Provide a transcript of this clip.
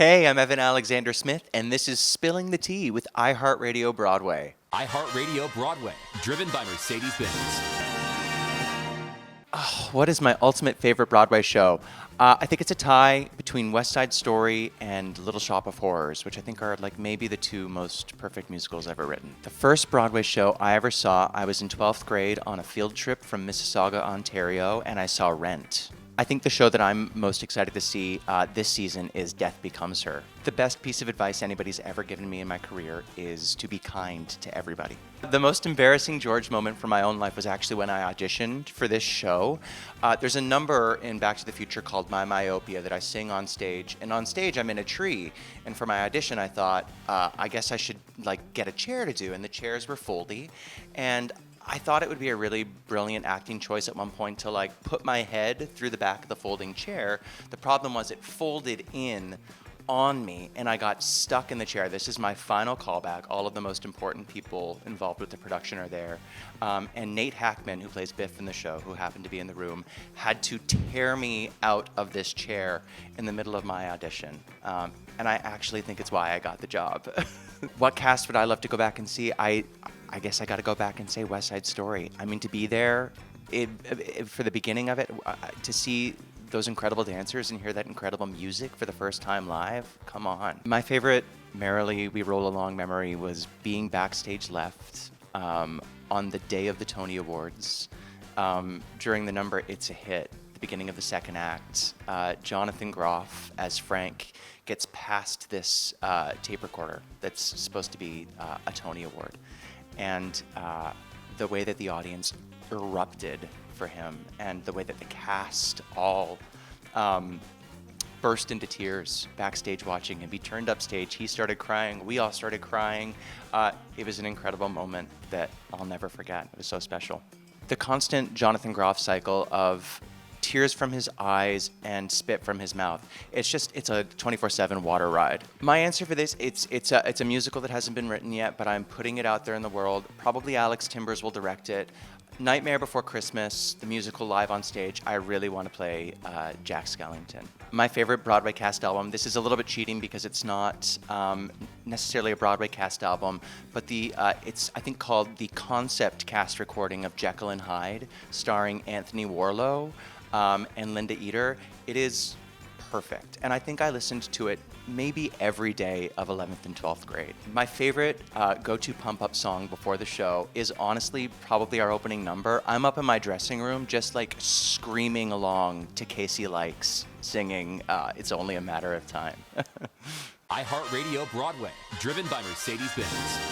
Hey, I'm Evan Alexander Smith, and this is Spilling the Tea with iHeartRadio Broadway. iHeartRadio Broadway, driven by Mercedes-Benz. What is my ultimate favorite Broadway show? I think it's a tie between West Side Story and Little Shop of Horrors, which I think are like maybe the two most perfect musicals ever written. The first Broadway show I ever saw, I was in 12th grade on a field trip from Mississauga, Ontario, and I saw Rent. I think the show that I'm most excited to see this season is Death Becomes Her. The best piece of advice anybody's ever given me in my career is to be kind to everybody. The most embarrassing George moment from my own life was actually when I auditioned for this show. There's a number in Back to the Future called My Myopia that I sing on stage, and on stage I'm in a tree, and for my audition I thought, I guess I should get a chair to do, and the chairs were foldy, and I thought it would be a really brilliant acting choice at one point to put my head through the back of the folding chair. The problem was it folded in on me and I got stuck in the chair. This is my final callback. All of the most important people involved with the production are there. And Nate Hackman, who plays Biff in the show, who happened to be in the room, had to tear me out of this chair in the middle of my audition. And I actually think it's why I got the job. What cast would I love to go back and see? I guess I got to go back and say West Side Story. I mean, to be there for the beginning of it, to see those incredible dancers and hear that incredible music for the first time live, come on. My favorite Merrily, We Roll Along memory was being backstage left on the day of the Tony Awards during the number It's a Hit, the beginning of the second act. Jonathan Groff as Frank gets past this tape recorder that's supposed to be a Tony Award. And the way that the audience erupted for him and the way that the cast all burst into tears backstage watching him. He turned upstage, he started crying, we all started crying. It was an incredible moment that I'll never forget. It was so special. The constant Jonathan Groff cycle of tears from his eyes and spit from his mouth. It's a 24/7 water ride. My answer for this, it's a musical that hasn't been written yet, but I'm putting it out there in the world. Probably Alex Timbers will direct it. Nightmare Before Christmas, the musical live on stage. I really want to play Jack Skellington. My favorite Broadway cast album. This is a little bit cheating because it's not necessarily a Broadway cast album, but it's I think called the concept cast recording of Jekyll and Hyde, starring Anthony Warlow and Linda Eder. It is perfect, and I think I listened to it maybe every day of 11th and 12th grade. My favorite go-to pump-up song before the show is honestly probably our opening number. I'm up in my dressing room just screaming along to Casey Likes singing It's Only a Matter of Time. iHeartRadio Broadway, driven by Mercedes-Benz.